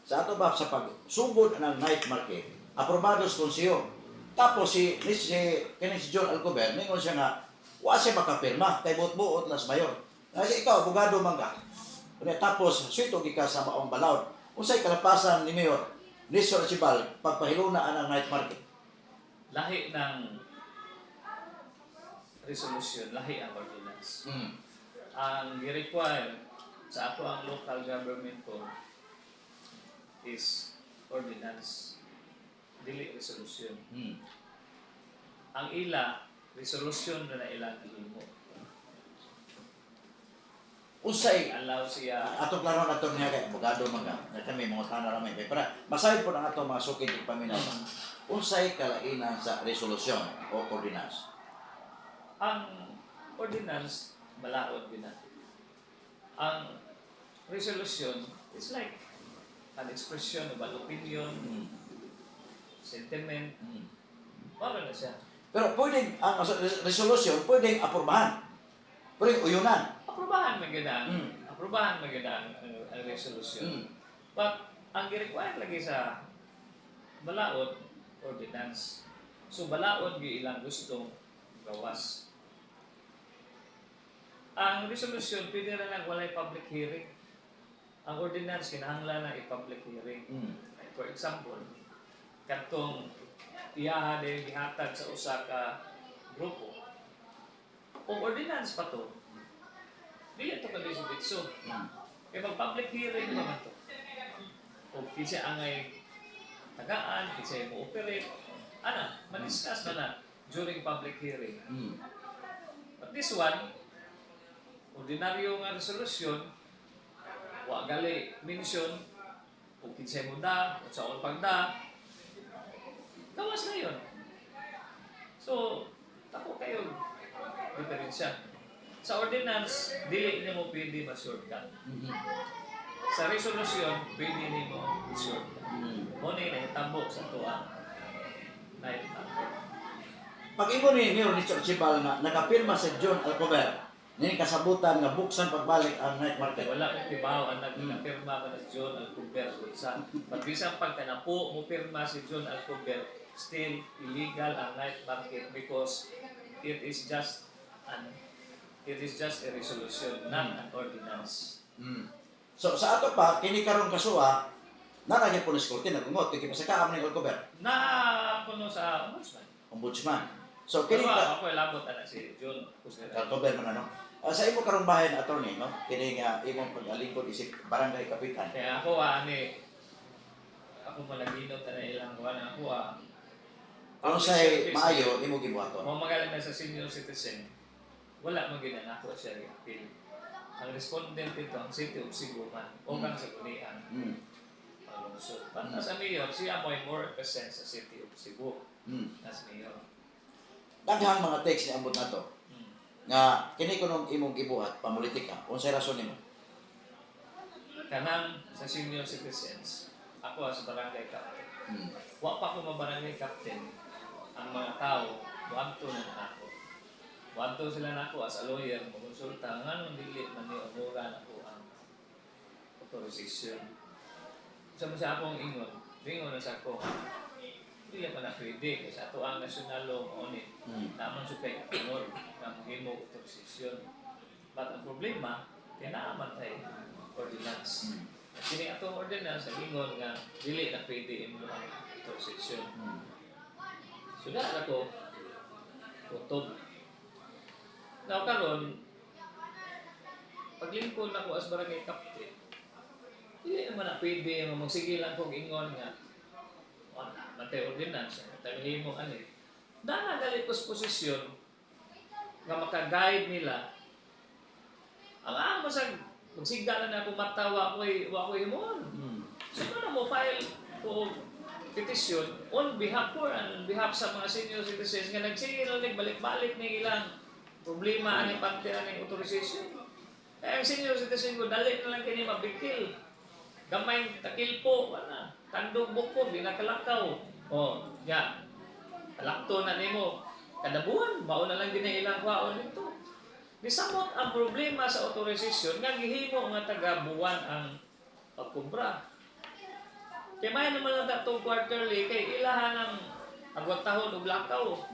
Sa ato ba sa pagsugod ng night market, aprobado sa konseho. Tapos si John Alcober ningon siya nga wa siya makapirma kay buot-buot las mayor. Kasi ikaw abogado man ka. Kaya tapos suito gika sa maong balawd. Unsay kalapasan ni Mayor Nestor Archibald pagpahiluna ang night market? lahi ng resolution, lahi ang ordinance. Mm. Ang i-require sa ato ang local government code is ordinance, dili resolution. Mm. Ang ila, resolution na ilang gihimo. Unsay Allow siya, ato klaro na niya kay abogado man nga kami mga tanah ramay kay para masayon po ang ato mga sukid ug paminaw. Unsay kalainan sa resolusyon o ordinance? ang ordinance, balaod yun na. Ang resolution is like an expression of an opinion, Mm. sentiment, Mm. para na siya. Pero pwedeng ang resolusyon pwedeng aprubahan. Pwedeng uyunan. Aprobahan maganda Mm. aprobahan maganda ang resolution. Mm. But ang gi-require lagi sa balaod ordinance. So balaod gi ilang gustong gawas. Ang resolution pwede na lang walay public hearing. Ang ordinance kinahanglan na i-public hearing. Mm. Like for example, katong iyaha din gihatag sa usa ka grupo. Kung ordinance pa to, dili to kadisibitso. Mm. Kaya mag-public hearing naman to. Kung kinsa angay tagaan, kinsa mo operate, ma-discuss na during public hearing. Mm. But this one, ordinaryo nga resolusyon, wa gali mention kung kinsa mo da, kung saan pagda, gawas na yun. So, tako kayo diferensya. Sa ordinance, dili nimo pwede ma-shortcut. Mhm. Sa resolution, pwede nimo i-shortcut. Mm. Mo ni nahitabo sa tuwa. Nahitabo. Pag imo ni Mayor Nestor Archibald nga nakapirma sa John Alcover, nini kasabutan nga buksan pagbalik ang night market. Wala kang tibaw ang nagpirma ka na si John Alcover. Sa pagbisang pagkanapo mo pirma si John Alcover, still illegal ang night market because it is just a resolution, not an ordinance. Mm. So sa ato pa kini karong kasuha naragyan pulis korte nagungot kay pasakaam ni Alcover, Na kuno sa ombudsman. ombudsman. So Pero kini ako labot ana si John Alcover man ano. Sa imo karong bahin attorney no, kini nga imong pag-alingkod isip barangay kapitan. Kaya ako ako malaginot na ilang kuha na ako Kung say maayo imo gibuhaton. Mo magaling na sa senior citizen, wala man gina nako siya i-appeal. Ang respondent dito ang City of Cebu man o kang sa Gunian. So, sa mayor, siya mo more represent sa City of Cebu as mayor. Daghang mga text ni ambot na to. Nga, kini ko nung imong gibuhat, pamulitika. Unsay rason nimo? Kanang sa senior citizens, ako as barangay captain. Wa pa ko mabarangay captain, ang mga tao, wanto na ako. Wanto sila na ako as a lawyer, magonsulta, nga nung dili man ni umuran ako ang authorization. Sa mga akong ingon na sa ako, hindi pa na pwede, kasi ato ang national law on it, naman sa kay katunod ng himo authorization. But ang problema, tinaaman tayo ordinance. Kini atong ordinance, ang ingon nga, dili na pwede imo ang authorization. Sudah na ko, tutob. Now karon, paglingkod na ko as barangay captain, hindi naman na pwede yung magsige lang kong ingon nga wala, matay ordinance, matay mo ano dahil galit ko sa posisyon nga makaguide nila ang masag magsiga na ako matawa ako himon. So na mo file ko petition on behalf ko and on behalf sa mga senior citizens nga nagsige lang balik-balik ni ilang problema ani pagtian ng authorization. Kaya ang senior citizen ko dali na lang kini mabikil. Gamay takilpo ana, tandog bukod ginakalakaw. Oh, ya. Kalakto na nimo. Kada buwan mao na lang gina ilang kwaon dito. Bisamot ang problema sa authorization nga gihimo nga taga buwan ang pagkubra. Kay may naman na datong quarterly kay ilahan ang agwatahon og lakaw.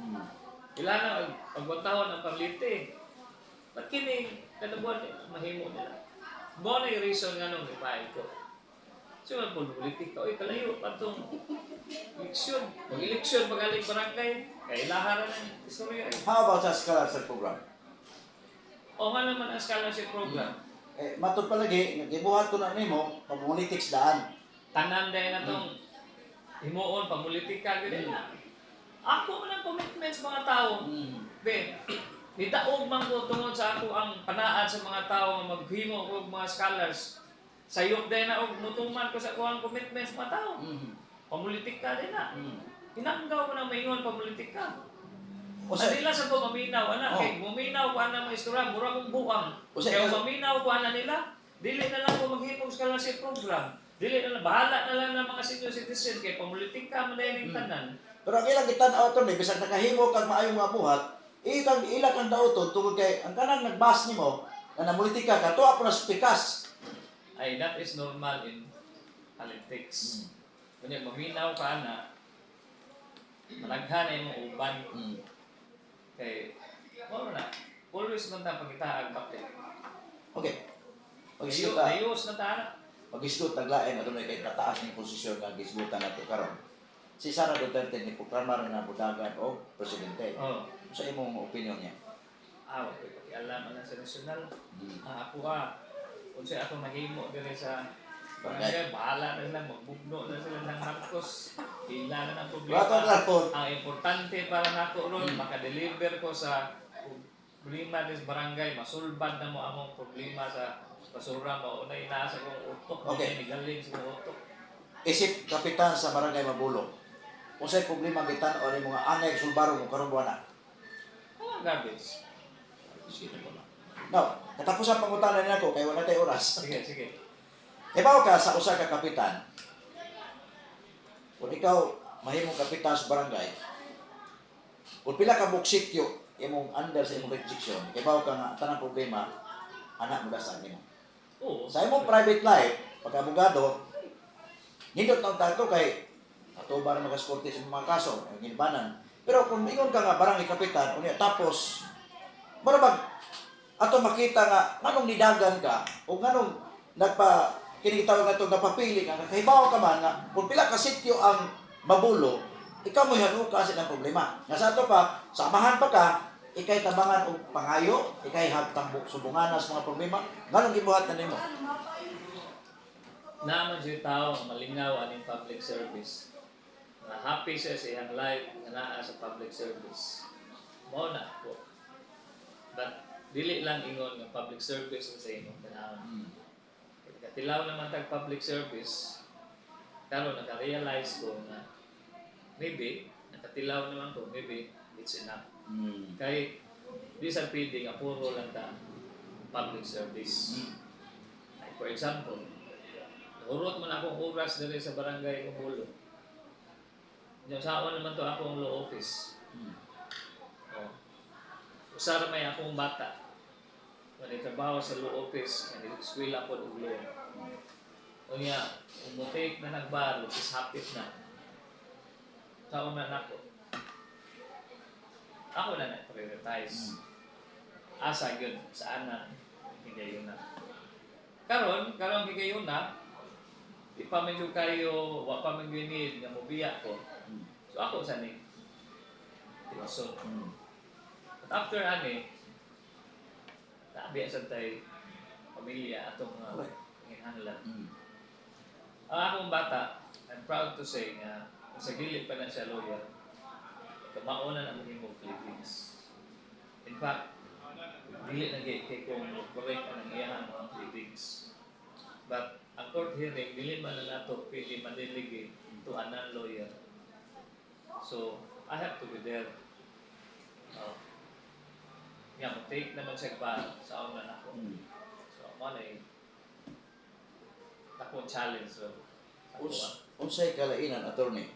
Ilahan ang agwatahon ang paglite. Ba't kini kada buwan mahimo nila? Mo na yung reason nga nung ipahid ko. So, politika, oy kalayo patong eleksyon. Pag-eleksyon, pag-aling barangay, kailangan ng istorya. How about sa scholarship program? O nga naman ang scholarship program. Matod palagi, gibuhat ko na nimo, pamulitik daan. Tanan dahil na itong himuon, pamulitika, ganyan na. Ako man ang commitments mga tao. Be, nidaog man ko tungod sa ako ang panaan sa mga tao nga maghimo og mga scholars. Sayop din na og mutuman ko sa kuang commitments mga tao. Pamulitika din na. Hinanggaw ko na maingon pamulitika. O sa nila sa ko maminaw, anak, kay maminaw ko na mga istorya, mura kong buwang. Kaya maminaw ko na nila, dili na lang ko maghimog scholarship program. Dili na lang, bahala na lang ng mga senior citizen, kay pamulitika man na yung tanan. Pero ang ilang gitan-aw to ni bisag nakahimo kag maayong mga buhat, ilang kang daoton tungod kay ang kanang nagbas nimo na namulitika ka to ako na pikas. Ay, that is normal in politics. Kunya maminaw ka na, malaghan na yung uban. Kay, wala na. Always man ta pagkitaag captain. Okay. Ayos na ta. Mag-isgot taglain adunay kay tataas ning posisyon nga gisgutan nato karon. Si Sara Duterte ni proklamar na budagan o presidente. Sa imong opinion niya? Wala ko pakialam na sa nasyonal. Ako kung siya ako nahimo dire sa barangay, bahala na sila, magbugno na sila ng Marcos. Hila na ng problema. Ang importante para nako ron, makadeliver ko sa problema des barangay, masulbad na mo among problema sa basura, maunay nasa kong utok, galing sa kong utok. Isip kapitan sa barangay Mabulong. Kung sa'y problema gitan o mga anay sulbaro mo karon buwana. Garbage. Now, katapos ang pangutanan nako kay wala tay oras. Sige. Ibaw ka sa usa ka kapitan. Kung ikaw mahimong kapitan sa barangay, kung pila ka buksityo imong under sa imong jurisdiction, ibaw ka nga tanang problema anak mo dasan nimo. Sa imong private life, pag abogado, nindot nang tato kay ato ba na magaskorte sa mga kaso, ginbanan. Pero kung ingon ka nga barangay kapitan, unya tapos marabag ato makita nga nganong nidagan ka o nganong kinitawag na ito napapili ka, kahibaw ka man nga kung pila ka sityo ang mabulo, ikaw mo hanuka sa ng problema. Nga sa ito pa, samahan pa ka, ikay tabangan o pangayo, ikay habtang subungan sa mga problema, nganong gibuhat na nimo? Naman siya tao malingaw aning public service. Na happy siya sa iyang life na naa sa public service. Mao na po. But dili lang ingon nga public service sa imong tanawon. Mm. Katilaw naman tag public service, karon naka-realize ko na maybe nakatilaw naman ko, maybe it's enough. Mm. Kay di sa pwede nga puro lang ta public service. Mm. Like for example, urot man akong oras diri sa barangay Kumulo. Yung saan naman to akong law office. Mm. Oh. Usara may akong bata. Trabaho sa law office, eskwela po og law. O nga, umutik na nagbaro, is hapit na. Saan na nako? Ako na na-prioritize. Asa yun, saan na higayon na. Karon higayon na, di pa medyo kayo, wa pa medyo need nga mobiya ko. So ako sa ni. So, Mm. but after ani, tabi sa tay pamilya atong Correct. hinahanglan. Mm. Ang akong bata, I'm proud to say nga sa gilid pa na siya lawyer, kamauna na mahimong pleadings. In fact, dili na kay kung correct ang iyang mga pleadings. But ang court hearing, dili man na nato pwede ma-delegate to a non-lawyer. So, I have to be there. Take naman siya ba sa una na ako. Mm. So, mo na takong challenge. So, Unsay kalainan, attorney,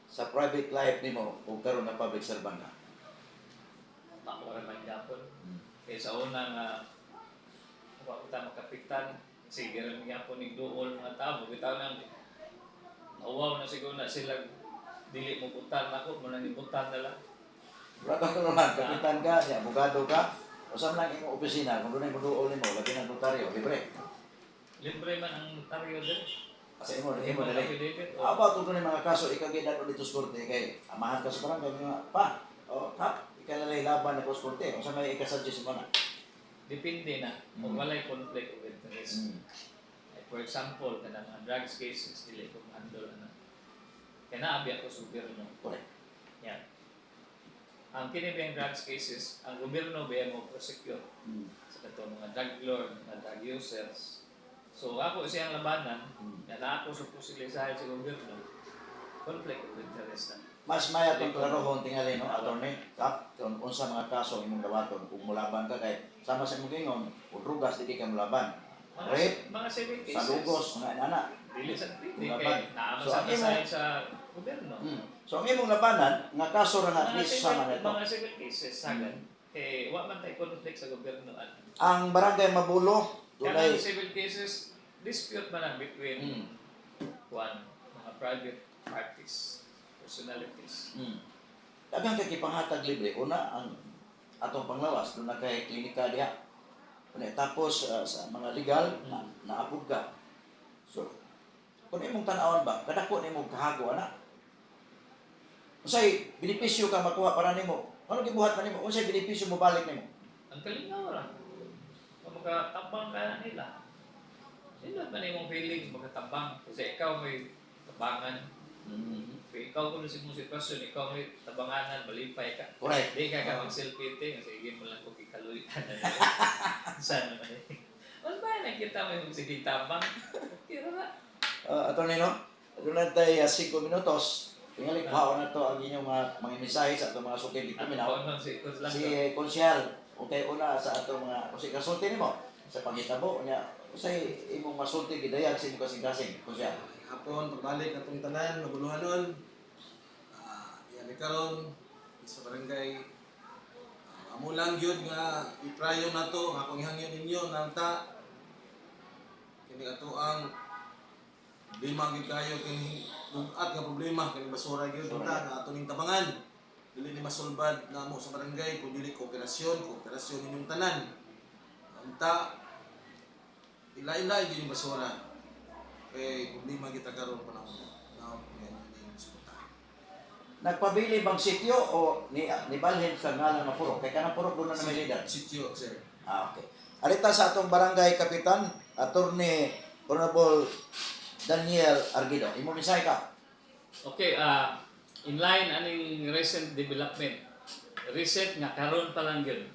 sa private life nimo kung karon na public servant ka? ako rin man yapon. Mm. Kaya sa una nga, kung ako ta makapitan, sige rin yapon ng dool mga tao. Bitaw nang nauwaw na siguro na sila dili mo butan ako, mo nang ibutan na lang. Wala ka naman, kapitan ka, abogado ka, o saan lang yung opisina, kung doon ay maduol mo, lagi ng notaryo, libre. Libre man ang notaryo din. Kasi imo dali. affidavit, o- How about kung mga kaso, ikaw ginan dito sa korte, kay amahan ka sa barangay, mga pa, o tap, ikalalay laban na ko sa korte, o saan may ikasuggest mo na? Depende na kung walay conflict of interest. Mm. Like for example, kanang mga drugs cases, dili ko handle na. Kaya naabi ako sa gobyerno. Correct. Yan. Ang kinibiyang drugs cases, ang gobyerno ba mo prosecute Mm. sa kato mga drug lord, mga drug users. So ako siyang labanan, na ako sa pusilisahin sa gobyerno, conflict of interest na. Mas maya itong klarohon tingali, no, attorney, kap, kung unsa mga kaso imong dawaton, kung mulaban ka kay, sama sa imong gingon, kung drugas, di ka mulaban. Rape, Mga civil cases. sa lugos, mga inana. Dili sa hindi Mga kay bag. naaman So, sa ang imo- kasahin sa gobyerno. So ang imong labanan, nga kaso ra na at least sama na ito. Mga civil cases sagad. Eh wa man tay conflict sa gobyerno. Ang barangay Mabulo, Kaya dunay civil cases dispute man ang between mga private parties, personalities. daghang kay kipanghatag libre. Una ang atong panglawas doon na kay klinika diha. Tapos sa mga legal na naapod ka. So kung imong tan-awon ba, kadako nimo kahago ana. Unsay benepisyo ka makuha para nimo? Ano gibuhat man nimo? Unsay benepisyo mo balik nimo? Ang kalingaw ra. Kung makatabang ka na nila. Hindi man imong feelings magkatabang. Kasi ikaw may tabangan. Kung ikaw kung sa mong sitwasyon, ikaw may tabanganan, malipay ka. Correct. Hindi ka ka mag-self-pity. Sige mo lang kung ikalulitan na nila. Saan naman eh. Mas ba nakita mo yung sige tabang? Kira na. Attorney, no? Doon tayo 5 minutos. Tingali ko na to ang inyong mga mensahe sa atong mga sukay dito minaw. Si Coach lang. Si Konsyal, okay una sa atong mga kasi kasulti nimo sa panghitabo niya. Usay imong masulti gidayag sa imong kasing-kasing, Konsyal. Hapon, pagbalik na itong tanan, naguluhanon. Yan karon sa barangay. Amo lang yun nga, iprayo na to, nga kung ihangin ninyo, nanta. Kini ato ang problema gyud kayo, kini bugat nga problema, kini basura gyud nanta, nga ato ning tabangan. Dili ni masulbad na mo sa barangay, kung dili kooperasyon ninyong tanan. Nanta, ila-ila gyud yung basura. Eh, kung di magita karon pa na yan yung suportahan. Nagpabili bang sityo o ni balhin sa ngalan na purok? Kay kanang purok doon na may leader. Sityo, sir. Okay. Alita sa atong barangay kapitan, Attorney Honorable Daniel Arguido. Imo mensahe ka. Okay, in line aning recent development. Recent nga karon pa lang yun.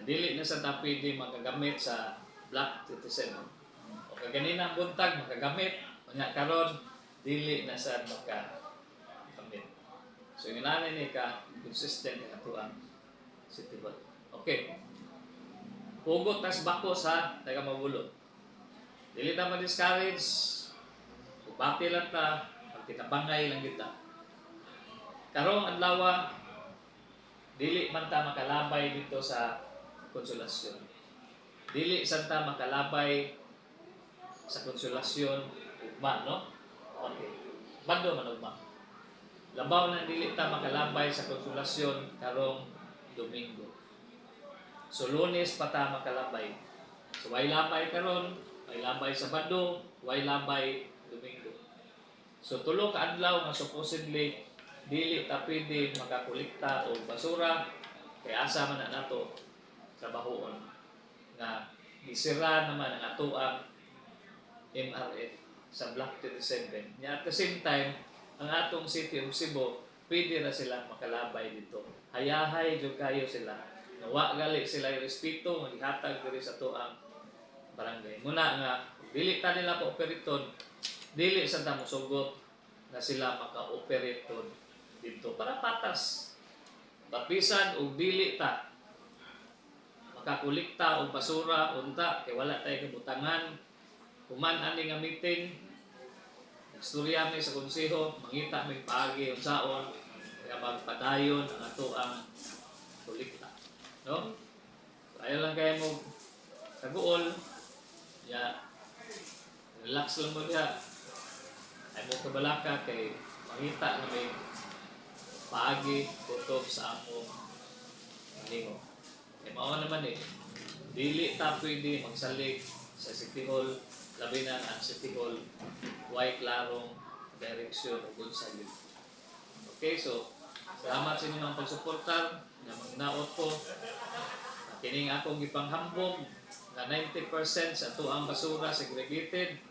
dili na sa pwede magagamit sa Block 37. O kaganina buntag magagamit, unya karon dili na sa makagamit. So yung nanay ni ka consistent ka tuang City Hall. Okay. Hugot tas bako sa taga Mabulo. Dili ta ma-discourage. Bati lang ta, pagtinabangay lang kita. Karong adlaw dili man ta makalabay dito sa Konsolasyon. Dili santa makalabay sa Konsolasyon ugma, no? Okay. Bando man ugma. Labaw na dili ta makalabay sa Konsolasyon karong Domingo. So Lunes pa ta makalabay. So way labay karon, way labay sa Bando, way labay Domingo. So tulo ka adlaw nga supposedly dili ta pwede makakolekta og basura kay asa man na nato trabahoon nga gisira naman ang ato ang MRF sa Block 37. Nya at the same time ang atong City of Cebu pwede na sila makalabay dito. Hayahay jud kayo sila. Nawa gali sila respeto nga gihatag diri sa ato ang barangay. Muna nga dili ta nila pa-operaton, dili sa ta mosugot na sila maka-operate dito para patas. Tapisan o dili ta makakolekta o basura unta kay wala tay kabutangan. Human ani nga meeting, istorya mi sa konseho, mangita mi paagi unsaon kaya magpadayon ang ato ang kolekta. No? So, ayaw lang kayo mo kaguol. Ya, relax lang mo diha. Ay mo kabalaka kay mangita na may paagi kutob sa among lingo. E mao naman dili ta pwede magsalig sa City Hall, labi na ang City Hall way klarong direksyon ug unsa gyud. Okay, so salamat sa inyong pagsuportar nga magnaot ko. Kining akong gipanghambog nga 90% sa ato ang basura segregated,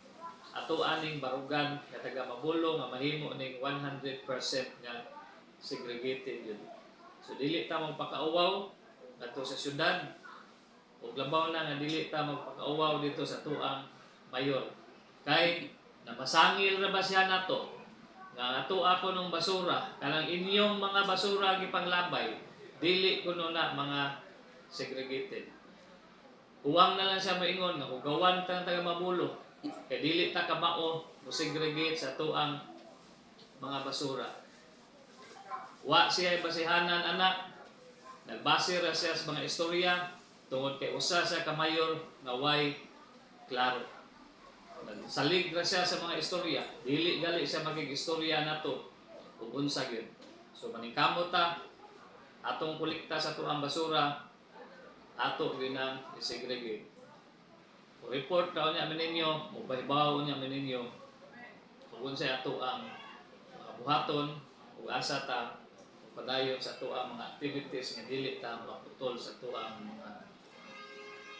ato aning barugan nga taga Mabulo nga mahimo ning 100% nga segregated yun. So dili ta magpakauwaw adto sa syudad ug labaw na nga dili ta magpakauwaw dito sa tuang mayor. Kay namasangil ra ba siya nato nga ato ako ng basura kanang inyong mga basura gipanglabay dili kuno na mga segregated. Uwang na lang siya maingon nga ugawan ta taga Mabulo kay dili ta kamao mo segregate sa tuang mga basura. Wa siya basihanan anak, nagbase ra siya sa mga istorya tungod kay usa siya ka mayor nga way klaro. Nagsalig ra siya sa mga istorya, dili gali siya magig-istorya nato ug unsa gyud. So maningkamot ta atong kolekta sa tuang basura ato ginang i-segregate. Report daw niya ninyo, mubahibaw niya ninyo kung unsa ato ang mga buhaton ug asa ta padayon sa ato ang mga activities nga dili ta maputol sa ato ang mga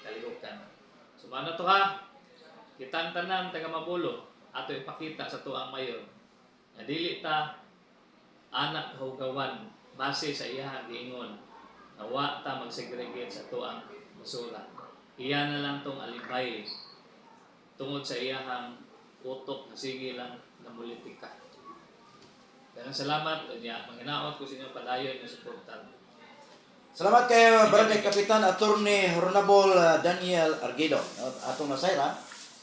kalihukan. So mano to ha, kitang tanan taga Mabulo ato ipakita sa ato ang mayor nga dili ta anak hugawan base sa iyang giingon na wa ta mag-segregate sa ato ang basura. Iya na lang tong alibay tungod sa iyang utok na sige lang na politika. Kaya salamat niya, manginaot ko sa inyong padayon na suportan. Salamat kay Barangay Kapitan Attorney Honorable Daniel Arguido. Atong nasayra,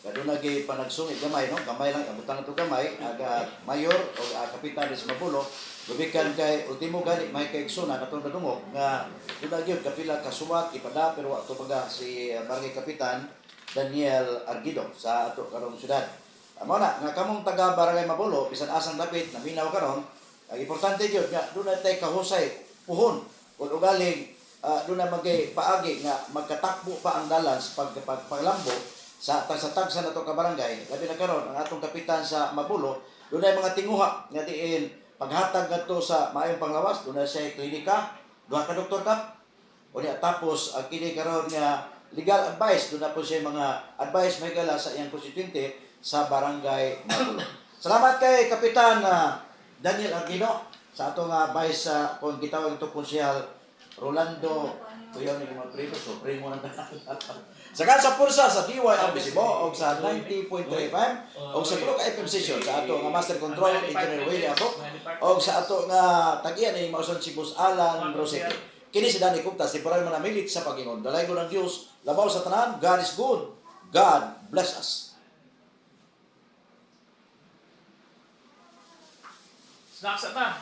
kado nagi panagsungit gamay no, gamay lang abutan nato gamay aga mayor o kapitan sa Mabulo. Gubikan kay ultimo gani may kay igsunan atong nadungog nga duna gyud kapila ka suwat ipada pero ato baga si Barangay Kapitan Daniel Arguido sa ato karong syudad. Amo na nga kamong taga Barangay Mabulo bisan asang dapit na minaw karon, ang importante gyud nga duna tay kahusay puhon ug ugaling duna magay paagi nga magkatakbo pa ang dalan sa paglambo sa tagsa nato ka barangay. Labi na karon ang atong kapitan sa Mabulo dunay mga tinguha nga diin paghatag ngadto sa maayong panglawas, dunay siya klinika, duha ka doktor kap. Unya tapos ang kini karon nga legal advice, dunay po siya mga advice may gala sa iyang konstituyente sa Barangay Mabulo. Salamat kay Kapitan Daniel Arguido sa atong vice kung gitawag ito Konsyal Rolando Kuya ni mga primo, so primo na Saka sa pulsa sa DYRBC mo og sa 90.3 FM og sa Tulo ka FM station sa ato nga Master Control Engineer William ako og sa ato nga tag-iya ni mausan si Boss Alan Rosete. Kini si Danny Kuptas, temporary manamilit sa Panginoon. Dalay ko ng Diyos, labaw sa tanan, God is good. God bless us. Snacks na.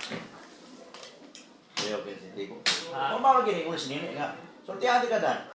Okay, okay, hindi ko. Ah. Mamaw gini ko sinini nga. Sultihan ka dan.